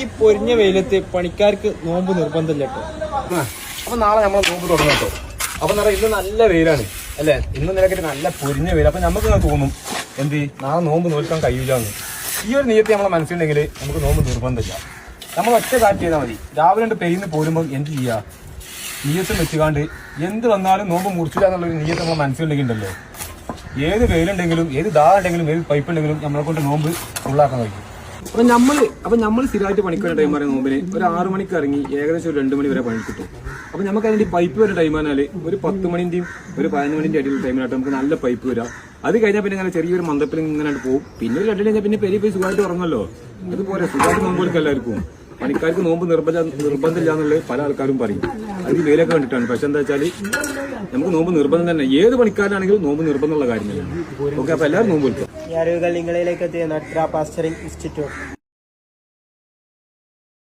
ഈ പൊരിഞ്ഞ വെയിലത്ത് പണിക്കാർക്ക് നോമ്പ് നിർബന്ധമില്ല കേട്ടോ. അപ്പൊ നാളെ നമ്മൾ നോമ്പ് തുടങ്ങാം കേട്ടോ. അപ്പൊ നിറ ഇന്ന് നല്ല വെയിലാണ് അല്ലേ, ഇന്ന് നിലക്കിട്ട് നല്ല പൊരിഞ്ഞ വെയിൽ. അപ്പൊ നമുക്ക് തോന്നും എന്ത് നാളെ നോമ്പ് നോൽക്കാൻ കഴിയില്ലാന്ന്. ഈ ഒരു നീയത്ത് നമ്മളെ മനസ്സിലുണ്ടെങ്കിൽ നമുക്ക് നോമ്പ് നിർബന്ധമില്ല. നമ്മൾ ഒറ്റ കാറ്റ് ചെയ്താൽ മതി. രാവിലെ രണ്ട് പെയ്യുന്ന പോരുമ്പോൾ എന്ത് ചെയ്യുക, നീയത്തും വെച്ചുകാണ്ട് എന്ത് വന്നാലും നോമ്പ് മുറിച്ചില്ല എന്നുള്ളൊരു നീയത്ത് നമ്മളെ മനസ്സിലുണ്ടെങ്കിൽ ഉണ്ടല്ലോ, ഏത് വെയിലുണ്ടെങ്കിലും ഏത് ദാഹം ഉണ്ടെങ്കിലും ഏത് പൈപ്പ് ഉണ്ടെങ്കിലും നമ്മളെ കൊണ്ട് നോമ്പ് ഫുള്ളാക്കാൻ കഴിയും. അപ്പൊ നമ്മൾ സ്ഥിരമായിട്ട് പണിക്കുന്ന ടൈം പറയുന്ന നോമ്പിന് ഒരു 6 മണിക്ക് ഇറങ്ങി ഏകദേശം ഒരു 2 മണി വരെ പണി കിട്ടും. അപ്പൊ നമുക്ക് അതിന്റെ പൈപ്പ് വരെ ടൈം പറഞ്ഞാല് ഒരു 10 മണിന്റെയും ഒരു 11 മണിന്റെ അടിയിൽ ടൈമിലായിട്ട് നമുക്ക് നല്ല പൈപ്പ് വരാം. അത് കഴിഞ്ഞാൽ പിന്നെ ഇങ്ങനെ ചെറിയൊരു മന്ദപ്പിൽ ഇങ്ങനെ പോകും. പിന്നെ ഒരു 2 കഴിഞ്ഞാൽ പിന്നെ പെരിയ പോയി സുഖമായിട്ട് ഉറങ്ങല്ലോ. അതുപോലെ സുഖമായിട്ട് നോമ്പ് കൊടുക്കുക എല്ലാവർക്കും. പണിക്കാർക്ക് നോമ്പ് നിർബന്ധമില്ല എന്നുള്ളത് പല ആൾക്കാരും പറയും. അത് വേലൊക്കെ കണ്ടിട്ടാണ്. പക്ഷെ എന്താ വെച്ചാൽ നമുക്ക് നോമ്പ് നിർബന്ധം തന്നെ. ഏത് പണിക്കാരനാണെങ്കിലും നോമ്പ് നിർബന്ധമുള്ള കാര്യം തന്നെയാണ്. ഓക്കെ, അപ്പൊ എല്ലാവരും നോമ്പ് കൊടുക്കുക. ഈ അറിവുകൾ നിങ്ങളിലേക്ക് എത്തിയ നട്ര പാസ്റ്ററിംഗ് ഇൻസ്റ്റിറ്റ്യൂട്ട്.